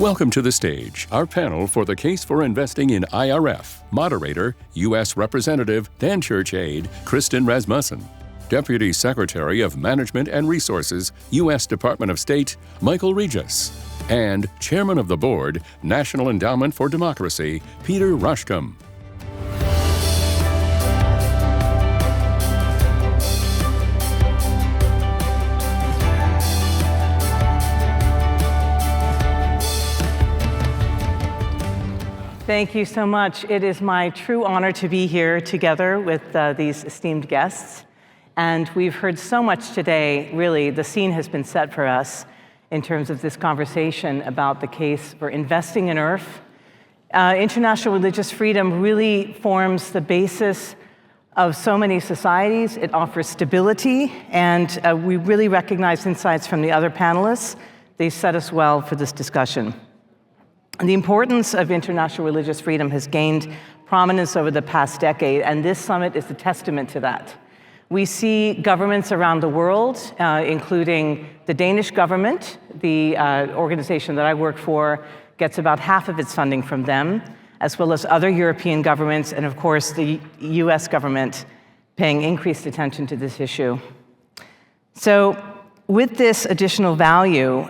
Welcome to the stage, our panel for the case for investing in IRF. Moderator, U.S. Representative, Dan Church Aide, Kristen Rasmussen. Deputy Secretary of Management and Resources, U.S. Department of State, Michael Regis. And Chairman of the Board, National Endowment for Democracy, Peter Rushcombe. Thank you so much. It is my true honor to be here together with these esteemed guests. And we've heard so much today. Really, the scene has been set for us in terms of this conversation about the case for investing in IRF. International religious freedom really forms the basis of so many societies. It offers stability, and we really recognize insights from the other panelists. They set us well for this discussion. The importance of international religious freedom has gained prominence over the past decade, and this summit is a testament to that. We see governments around the world, including the Danish government. The organization that I work for gets about half of its funding from them, as well as other European governments, and of course the US government paying increased attention to this issue. So with this additional value,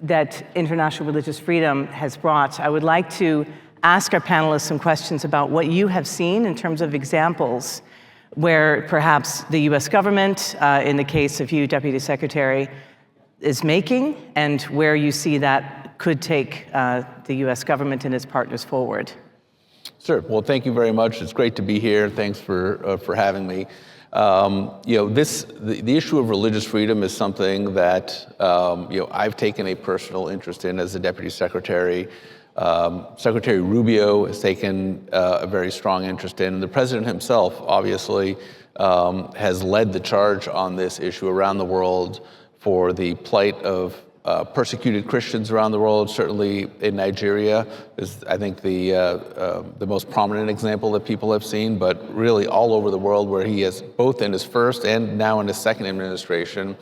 that international religious freedom has brought, I would like to ask our panelists some questions about what you have seen in terms of examples where perhaps the US government, in the case of you, Deputy Secretary, is making, and where you see that could take the US government and its partners forward. Sure. Well, thank you very much. It's great to be here. Thanks for having me. The issue of religious freedom is something that I've taken a personal interest in as the Deputy Secretary. Secretary Rubio has taken a very strong interest in. The President himself, obviously, has led the charge on this issue around the world for the plight of persecuted Christians around the world. Certainly in Nigeria is, I think, the most prominent example that people have seen, but really all over the world, where he has, both in his first and now in his second administration,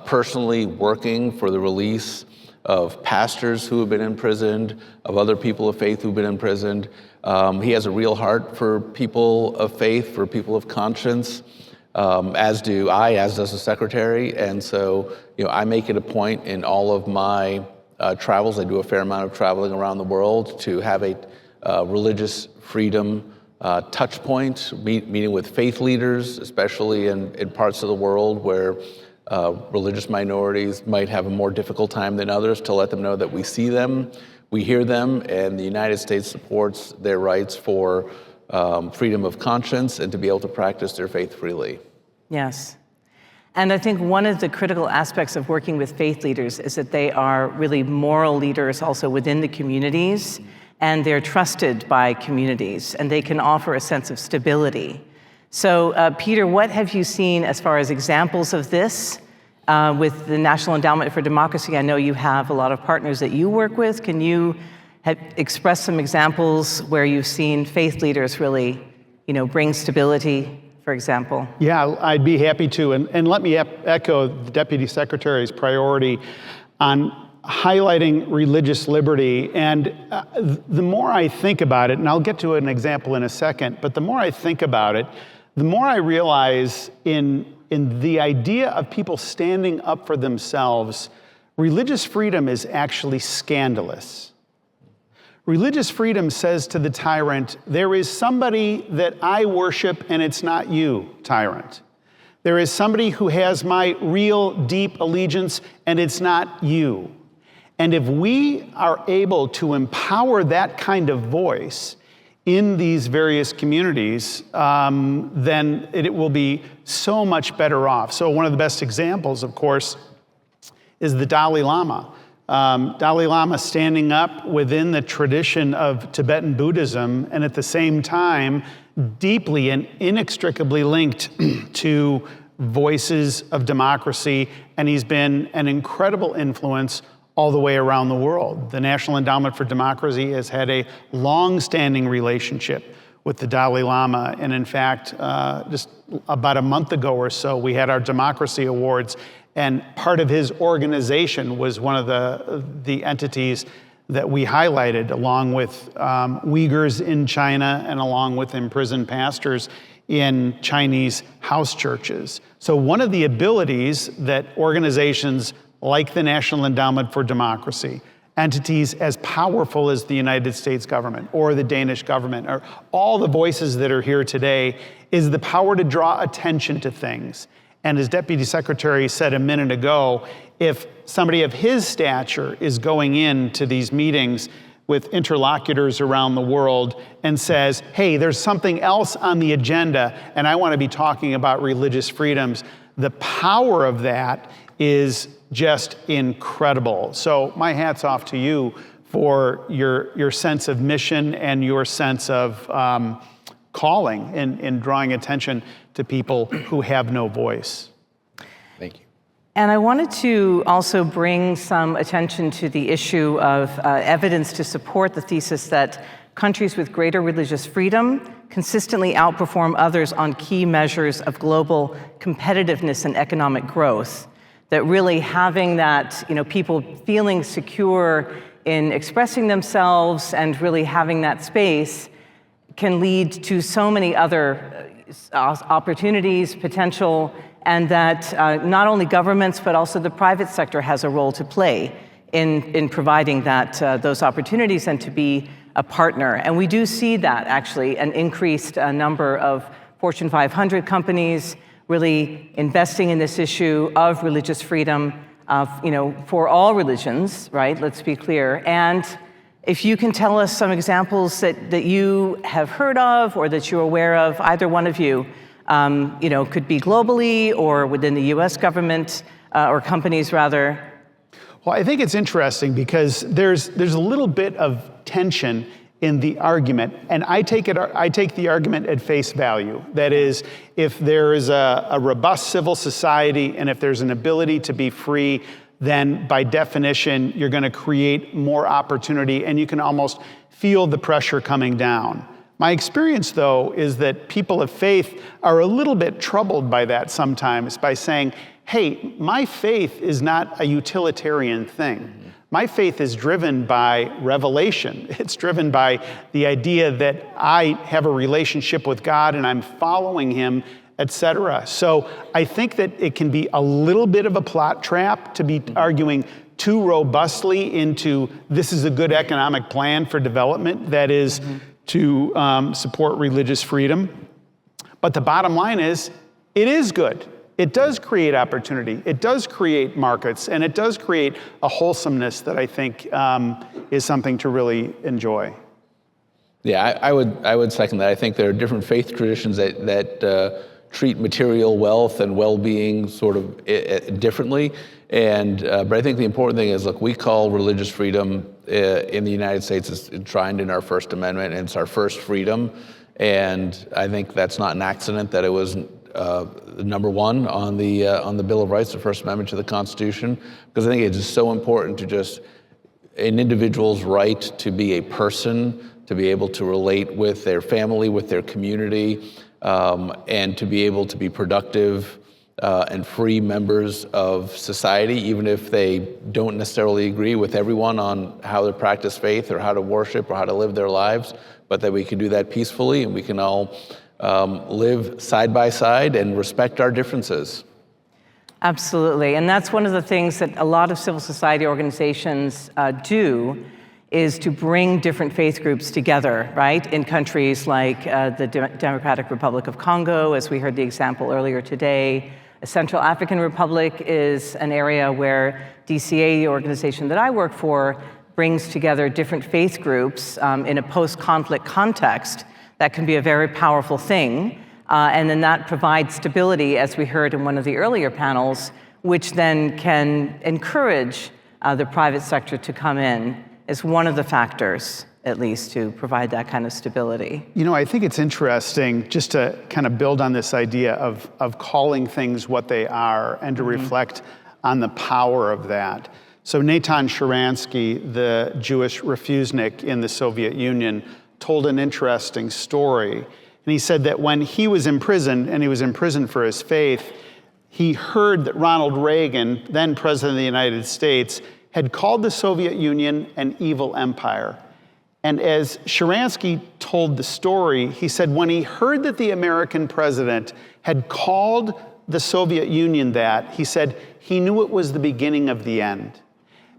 personally working for the release of pastors who have been imprisoned, of other people of faith who've been imprisoned. He has a real heart for people of faith, for people of conscience. As do I, as does the Secretary. And so, I make it a point in all of my travels, I do a fair amount of traveling around the world, to have a religious freedom touch point, meeting with faith leaders, especially in parts of the world where religious minorities might have a more difficult time than others, to let them know that we see them, we hear them, and the United States supports their rights for freedom of conscience and to be able to practice their faith freely. Yes. And I think one of the critical aspects of working with faith leaders is that they are really moral leaders also within the communities, and they're trusted by communities, and they can offer a sense of stability. So, Peter, what have you seen as far as examples of this with the National Endowment for Democracy? I know you have a lot of partners that you work with. Can you express some examples where you've seen faith leaders really, bring stability, for example? Yeah, I'd be happy to. And let me echo the Deputy Secretary's priority on highlighting religious liberty. And the more I think about it, and I'll get to an example in a second, but the more I think about it, the more I realize in the idea of people standing up for themselves, religious freedom is actually scandalous. Religious freedom says to the tyrant, there is somebody that I worship and it's not you, tyrant. There is somebody who has my real deep allegiance and it's not you. And if we are able to empower that kind of voice in these various communities, then it will be so much better off. So one of the best examples, of course, is the Dalai Lama. Dalai Lama standing up within the tradition of Tibetan Buddhism, and at the same time, deeply and inextricably linked to voices of democracy, and he's been an incredible influence all the way around the world. The National Endowment for Democracy has had a long-standing relationship with the Dalai Lama, and in fact, just about a month ago or so, we had our Democracy Awards, And part of his organization was one of the entities that we highlighted, along with Uyghurs in China and along with imprisoned pastors in Chinese house churches. So one of the abilities that organizations like the National Endowment for Democracy, entities as powerful as the United States government or the Danish government, or all the voices that are here today, is the power to draw attention to things. And as Deputy Secretary said a minute ago, if somebody of his stature is going into these meetings with interlocutors around the world and says, hey, there's something else on the agenda, and I want to be talking about religious freedoms, the power of that is just incredible. So my hat's off to you for your sense of mission and your sense of calling in drawing attention to people who have no voice. Thank you. And I wanted to also bring some attention to the issue of evidence to support the thesis that countries with greater religious freedom consistently outperform others on key measures of global competitiveness and economic growth. That really having that, people feeling secure in expressing themselves and really having that space can lead to so many other opportunities, potential, and that not only governments but also the private sector has a role to play in providing those opportunities and to be a partner. And we do see that actually, an increased number of Fortune 500 companies really investing in this issue of religious freedom, for all religions, right? Let's be clear. And if you can tell us some examples that you have heard of or that you're aware of, either one of you, could be globally or within the U.S. government or companies rather. Well, I think it's interesting because there's a little bit of tension in the argument, and I take the argument at face value. That is, if there is a robust civil society and if there's an ability to be free, then by definition, you're going to create more opportunity and you can almost feel the pressure coming down. My experience, though, is that people of faith are a little bit troubled by that sometimes, by saying, hey, my faith is not a utilitarian thing. My faith is driven by revelation. It's driven by the idea that I have a relationship with God and I'm following him, etc. So I think that it can be a little bit of a plot trap to be arguing too robustly into this is a good economic plan for development that is to support religious freedom. But the bottom line is, it is good. It does create opportunity, it does create markets, and it does create a wholesomeness that I think is something to really enjoy. Yeah, I would second that. I think there are different faith traditions that treat material wealth and well-being sort of differently. But I think the important thing is, look, we call religious freedom in the United States is enshrined in our First Amendment, and it's our first freedom. And I think that's not an accident that it was number one on the Bill of Rights, the First Amendment to the Constitution, because I think it's just so important to just an individual's right to be a person, to be able to relate with their family, with their community, and to be able to be productive and free members of society, even if they don't necessarily agree with everyone on how to practice faith or how to worship or how to live their lives, but that we can do that peacefully and we can all live side by side and respect our differences. Absolutely, and that's one of the things that a lot of civil society organizations do, is to bring different faith groups together, right? In countries like the Democratic Republic of Congo, as we heard the example earlier today. The Central African Republic is an area where DCA, the organization that I work for, brings together different faith groups in a post-conflict context. That can be a very powerful thing. And then that provides stability, as we heard in one of the earlier panels, which then can encourage the private sector to come in as one of the factors, at least, to provide that kind of stability. You know, I think it's interesting just to kind of build on this idea of calling things what they are and to reflect on the power of that. So Natan Sharansky, the Jewish refusenik in the Soviet Union, told an interesting story. And he said that when he was imprisoned, and he was imprisoned for his faith, he heard that Ronald Reagan, then President of the United States, had called the Soviet Union an evil empire. And as Sharansky told the story, he said when he heard that the American president had called the Soviet Union that, he said he knew it was the beginning of the end.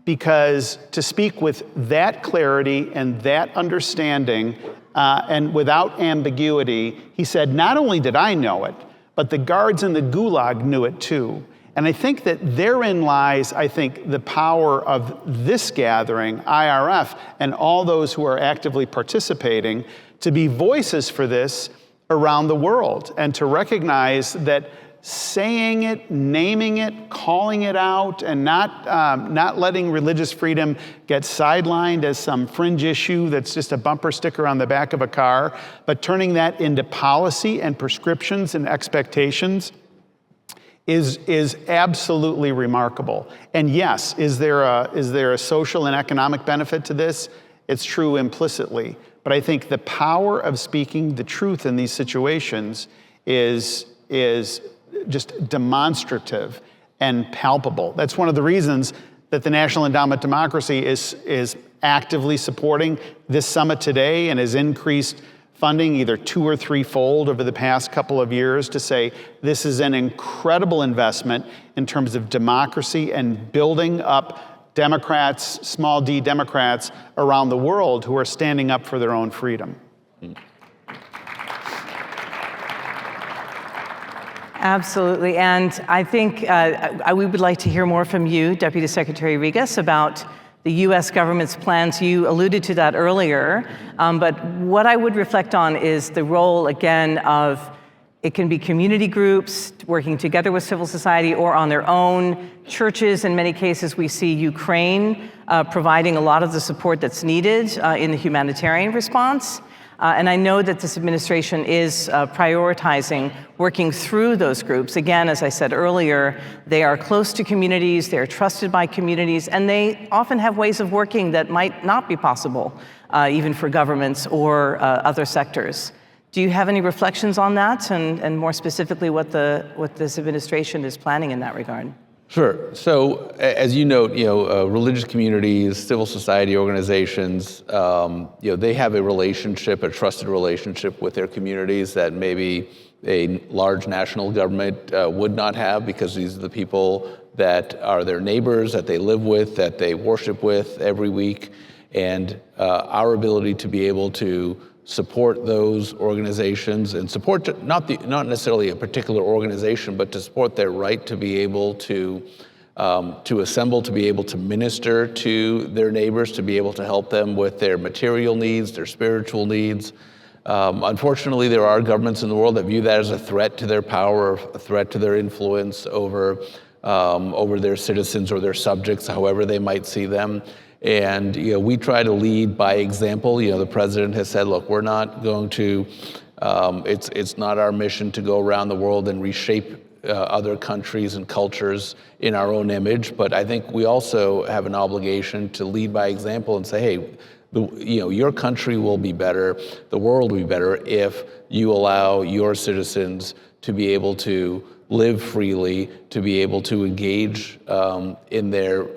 Because to speak with that clarity and that understanding and without ambiguity, he said, not only did I know it, but the guards in the Gulag knew it too. And I think that therein lies, I think, the power of this gathering, IRF, and all those who are actively participating to be voices for this around the world and to recognize that saying it, naming it, calling it out, and not letting religious freedom get sidelined as some fringe issue that's just a bumper sticker on the back of a car, but turning that into policy and prescriptions and expectations is absolutely remarkable. And yes, is there a social and economic benefit to this? It's true implicitly. But I think the power of speaking the truth in these situations is just demonstrative and palpable. That's one of the reasons that the National Endowment Democracy is actively supporting this summit today and has increased funding either 2- or 3-fold over the past couple of years to say this is an incredible investment in terms of democracy and building up Democrats, small d Democrats around the world who are standing up for their own freedom. Absolutely, and I think we would like to hear more from you, Deputy Secretary Regas, about the U.S. government's plans. You alluded to that earlier, but what I would reflect on is the role, again, of it can be community groups working together with civil society or on their own. Churches, in many cases, we see Ukraine providing a lot of the support that's needed in the humanitarian response. And I know that this administration is prioritizing working through those groups. Again, as I said earlier, they are close to communities, they're trusted by communities, and they often have ways of working that might not be possible, even for governments or other sectors. Do you have any reflections on that, and more specifically what this administration is planning in that regard? Sure. So, as you note, religious communities, civil society organizations, they have a relationship, a trusted relationship with their communities that maybe a large national government would not have, because these are the people that are their neighbors, that they live with, that they worship with every week, and our ability to be able to support those organizations and support not necessarily a particular organization, but to support their right to be able to assemble, to be able to minister to their neighbors, to be able to help them with their material needs, their spiritual needs. Unfortunately, there are governments in the world that view that as a threat to their power, a threat to their influence over their citizens or their subjects, however they might see them. And we try to lead by example. The president has said, look, we're not going to, it's not our mission to go around the world and reshape other countries and cultures in our own image, but I think we also have an obligation to lead by example and say, hey, your country will be better, the world will be better if you allow your citizens to be able to live freely, to be able to engage in their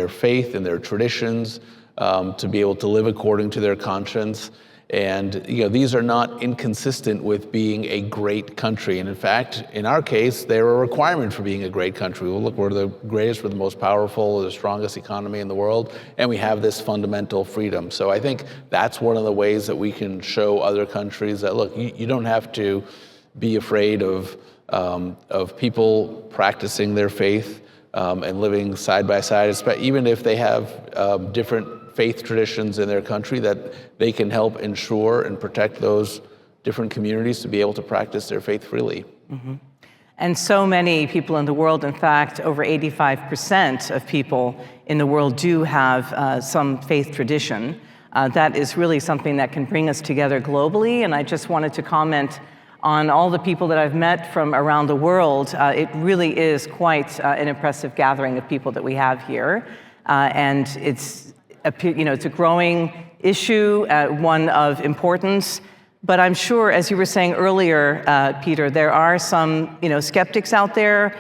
faith, in their traditions, to be able to live according to their conscience. And these are not inconsistent with being a great country. And in fact, in our case, they're a requirement for being a great country. Well, look, we're the greatest, we're the most powerful, the strongest economy in the world, and we have this fundamental freedom. So I think that's one of the ways that we can show other countries that, look, you don't have to be afraid of people practicing their faith and living side by side, even if they have different faith traditions in their country, that they can help ensure and protect those different communities to be able to practice their faith freely. Mm-hmm. And so many people in the world, in fact, over 85% of people in the world do have some faith tradition. That is really something that can bring us together globally. And I just wanted to comment on all the people that I've met from around the world. It really is quite an impressive gathering of people that we have here. And it's a growing issue, one of importance. But I'm sure, as you were saying earlier, Peter, there are some, skeptics out there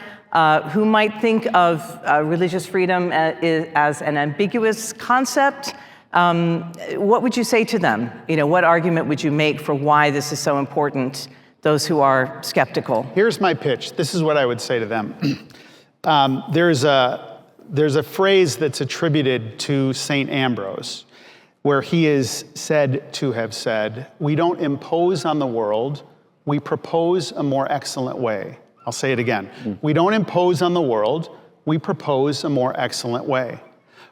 who might think of religious freedom as an ambiguous concept. What would you say to them? What argument would you make for why this is so important, those who are skeptical? Here's my pitch. This is what I would say to them. There's a phrase that's attributed to St. Ambrose, where he is said to have said, "We don't impose on the world, we propose a more excellent way." I'll say it again. We don't impose on the world, we propose a more excellent way.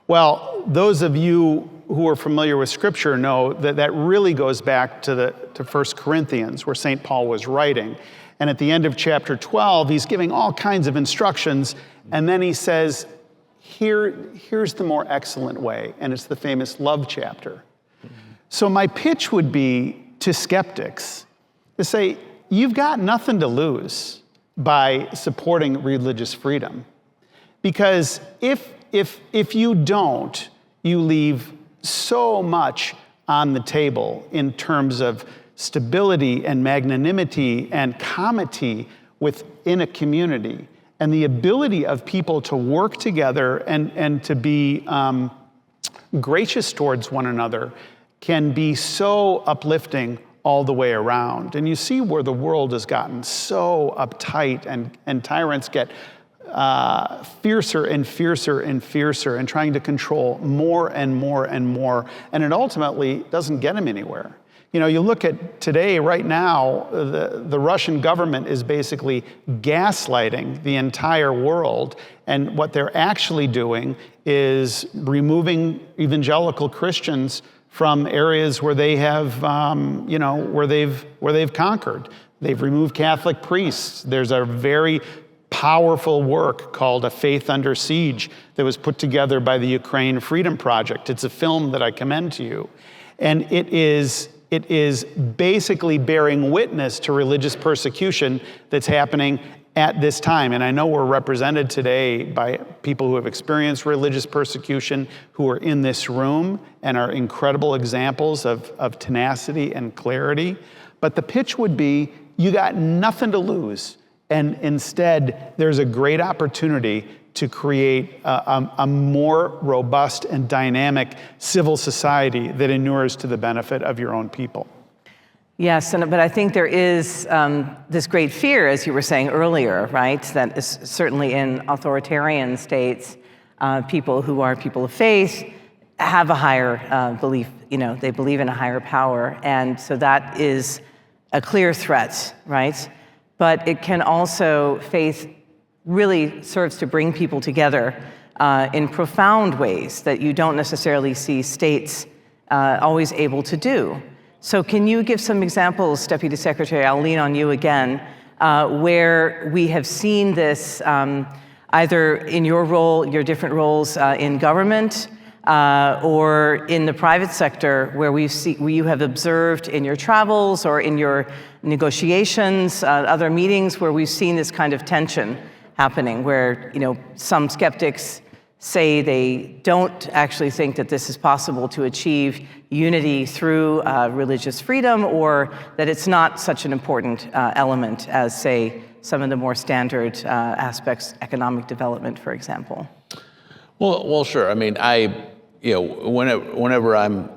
Well, those of you who are familiar with Scripture know that that really goes back to 1 Corinthians, where St. Paul was writing. And at the end of chapter 12, he's giving all kinds of instructions, and then he says, here's the more excellent way, and it's the famous love chapter. So my pitch would be to skeptics to say, you've got nothing to lose by supporting religious freedom. Because if you don't, you leave so much on the table in terms of stability and magnanimity and comity within a community, and the ability of people to work together and to be gracious towards one another can be so uplifting all the way around. And you see where the world has gotten so uptight, and tyrants get fiercer and fiercer and fiercer, and trying to control more and more and more, and it ultimately doesn't get them anywhere. You look at today, right now, the Russian government is basically gaslighting the entire world, and what they're actually doing is removing evangelical Christians from areas where they have, where they've conquered. They've removed Catholic priests. There's a very powerful work called A Faith Under Siege that was put together by the Ukraine Freedom Project. It's a film that I commend to you. And it is basically bearing witness to religious persecution that's happening at this time. And I know we're represented today by people who have experienced religious persecution, who are in this room and are incredible examples of tenacity and clarity. But the pitch would be, you got nothing to lose. And instead, there's a great opportunity to create a more robust and dynamic civil society that inures to the benefit of your own people. Yes, but I think there is this great fear, as you were saying earlier, right? That is certainly in authoritarian states, people who are people of faith have a higher belief, they believe in a higher power. And so that is a clear threat, right? But it can also, faith really serves to bring people together in profound ways that you don't necessarily see states always able to do. So can you give some examples, Deputy Secretary, I'll lean on you again, where we have seen this either in your role, your different roles in government, or in the private sector, where you have observed in your travels or in your negotiations, other meetings, where we've seen this kind of tension happening, where some skeptics say they don't actually think that this is possible to achieve unity through religious freedom, or that it's not such an important element as, say, some of the more standard aspects, economic development, for example. Well, sure. I mean, whenever I'm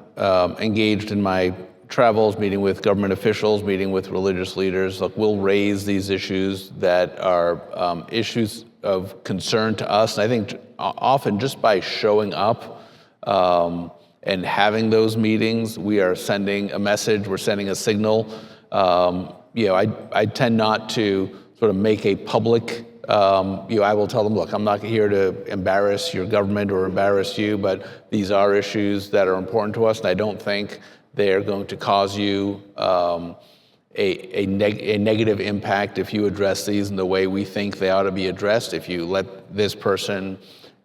engaged in my travels, meeting with government officials, meeting with religious leaders, look, we'll raise these issues that are issues of concern to us. And I think often just by showing up and having those meetings, we are sending a message, we're sending a signal. I tend not to sort of make a public, I will tell them, look, I'm not here to embarrass your government or embarrass you, but these are issues that are important to us, and I don't think they are going to cause you a negative impact if you address these in the way we think they ought to be addressed. If you let this person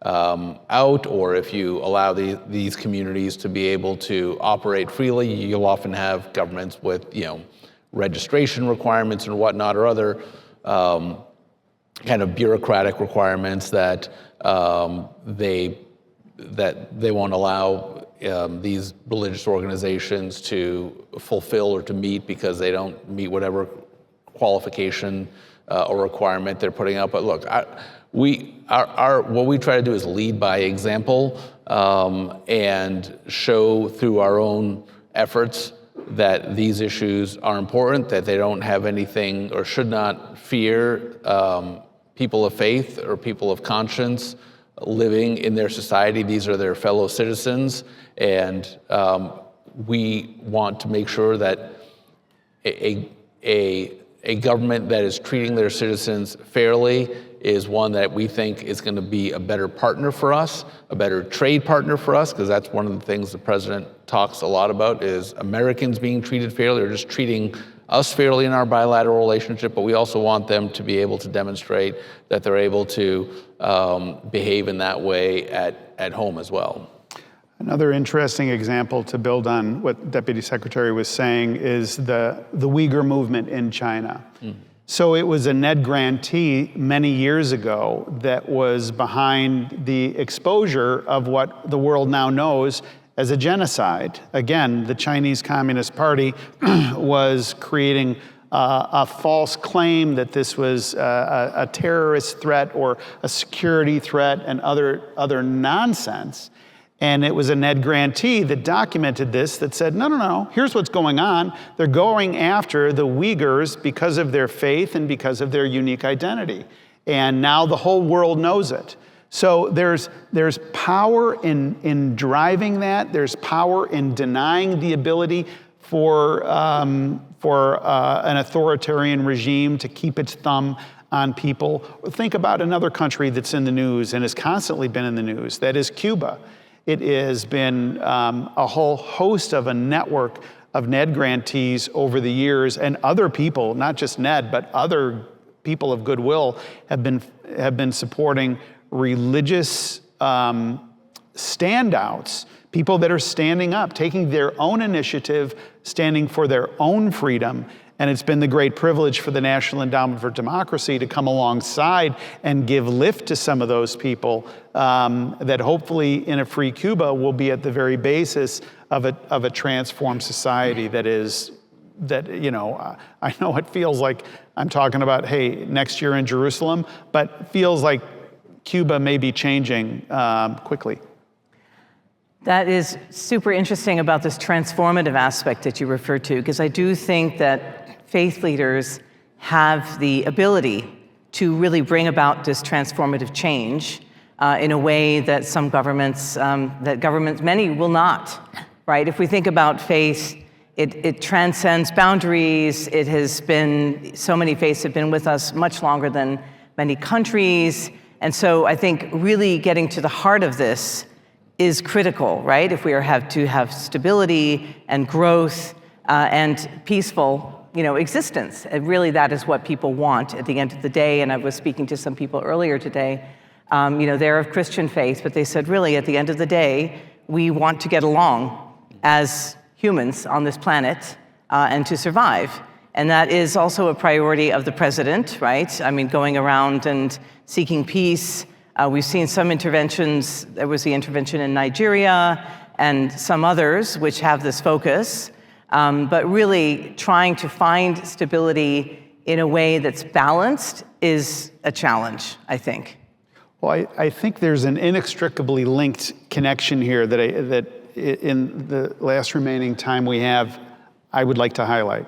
out, or if you allow these communities to be able to operate freely, you'll often have governments with registration requirements and whatnot, or other kind of bureaucratic requirements that they won't allow these religious organizations to fulfill or to meet because they don't meet whatever qualification or requirement they're putting out. But look, what we try to do is lead by example and show through our own efforts that these issues are important, that they don't have anything or should not fear people of faith or people of conscience living in their society. These are their fellow citizens, and we want to make sure that a government that is treating their citizens fairly is one that we think is going to be a better partner for us, a better trade partner for us, because that's one of the things the president talks a lot about is Americans being treated fairly or just treating us fairly in our bilateral relationship, but we also want them to be able to demonstrate that they're able to behave in that way at home as well. Another interesting example to build on what Deputy Secretary was saying is the Uyghur movement in China. So it was a NED grantee many years ago that was behind the exposure of what the world now knows as a genocide. Again, the Chinese Communist Party was creating a false claim that this was a terrorist threat or a security threat and other nonsense. And it was a NED grantee that documented this, that said, no, here's what's going on. They're going after the Uyghurs because of their faith and because of their unique identity. And now the whole world knows it. So there's power in driving that. There's power in denying the ability for an authoritarian regime to keep its thumb on people. Think about another country that's in the news and has constantly been in the news. That is Cuba. It has been a whole host of a network of NED grantees over the years, and other people, not just NED, but other people of goodwill have been supporting religious standouts, people that are standing up, taking their own initiative, standing for their own freedom. And it's been the great privilege for the National Endowment for Democracy to come alongside and give lift to some of those people that hopefully in a free Cuba will be at the very basis of a transformed society that, I know it feels like I'm talking about, hey, next year in Jerusalem, but feels like Cuba may be changing quickly. That is super interesting about this transformative aspect that you referred to, because I do think that faith leaders have the ability to really bring about this transformative change in a way that some governments, many will not, right? If we think about faith, it transcends boundaries. It has been, so many faiths have been with us much longer than many countries. And so I think really getting to the heart of this is critical, right? If we have to have stability and growth and peaceful, existence. And really, that is what people want at the end of the day. And I was speaking to some people earlier today. They're of Christian faith, but they said, really, at the end of the day, we want to get along as humans on this planet and to survive. And that is also a priority of the president, right? I mean, going around and seeking peace. We've seen some interventions. There was the intervention in Nigeria and some others which have this focus. But really trying to find stability in a way that's balanced is a challenge, I think. Well, I think there's an inextricably linked connection here that in the last remaining time we have, I would like to highlight.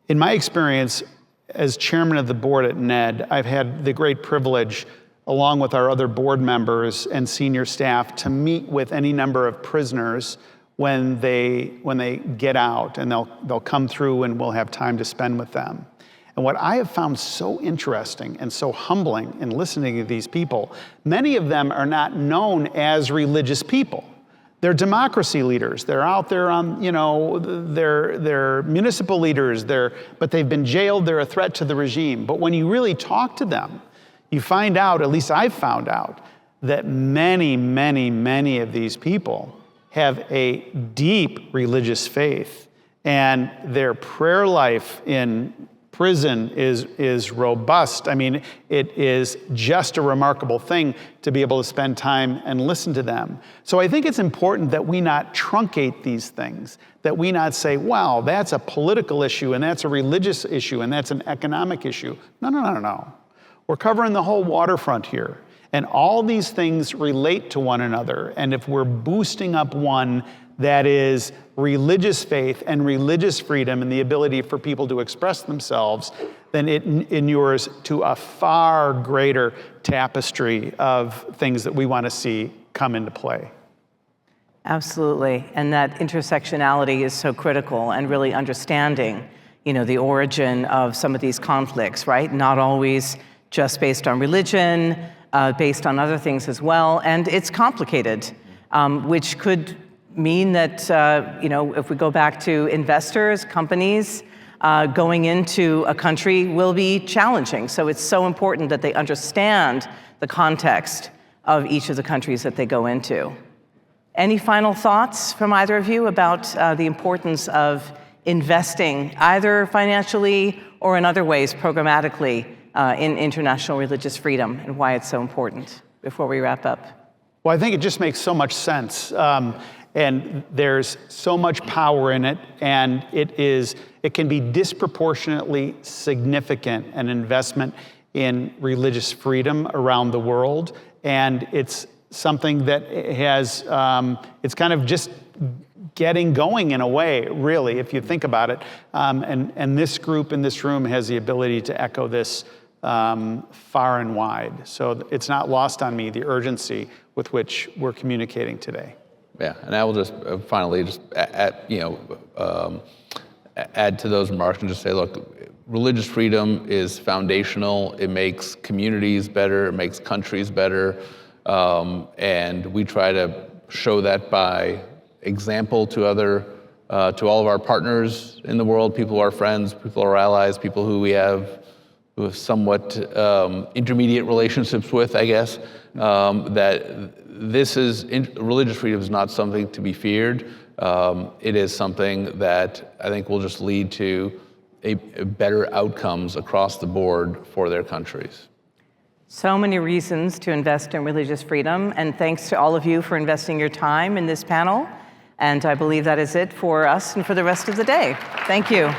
In my experience as chairman of the board at NED, I've had the great privilege, along with our other board members and senior staff, to meet with any number of prisoners when they get out, and they'll come through and we'll have time to spend with them. And what I have found so interesting and so humbling in listening to these people, many of them are not known as religious people. They're democracy leaders. They're out there on, they're municipal leaders, but they've been jailed, they're a threat to the regime. But when you really talk to them, you find out, at least I've found out, that many, many, many of these people have a deep religious faith, and their prayer life in prison is robust. I mean, it is just a remarkable thing to be able to spend time and listen to them. So I think it's important that we not truncate these things, that we not say, wow, that's a political issue and that's a religious issue and that's an economic issue. No. We're covering the whole waterfront here. And all these things relate to one another. And if we're boosting up one that is religious faith and religious freedom and the ability for people to express themselves, then it inures to a far greater tapestry of things that we want to see come into play. Absolutely. And that intersectionality is so critical, and really understanding, the origin of some of these conflicts, right? Not always just based on religion, based on other things as well. And it's complicated, which could mean that, if we go back to investors, companies, going into a country will be challenging. So it's so important that they understand the context of each of the countries that they go into. Any final thoughts from either of you about the importance of investing, either financially or in other ways, programmatically, in international religious freedom, and why it's so important, before we wrap up? Well, I think it just makes so much sense. And there's so much power in it, and it can be disproportionately significant, an investment in religious freedom around the world. And it's something that it's kind of just getting going in a way, really, if you think about it. And this group in this room has the ability to echo this far and wide. So it's not lost on me, the urgency with which we're communicating today. Yeah, and I will just finally just add to those remarks and just say, look, religious freedom is foundational. It makes communities better. It makes countries better. And we try to show that by example to all of our partners in the world, people who are friends, people who are allies, people who we have somewhat intermediate relationships with, I guess, that religious freedom is not something to be feared. It is something that I think will just lead to a better outcomes across the board for their countries. So many reasons to invest in religious freedom, and thanks to all of you for investing your time in this panel. And I believe that is it for us and for the rest of the day. Thank you.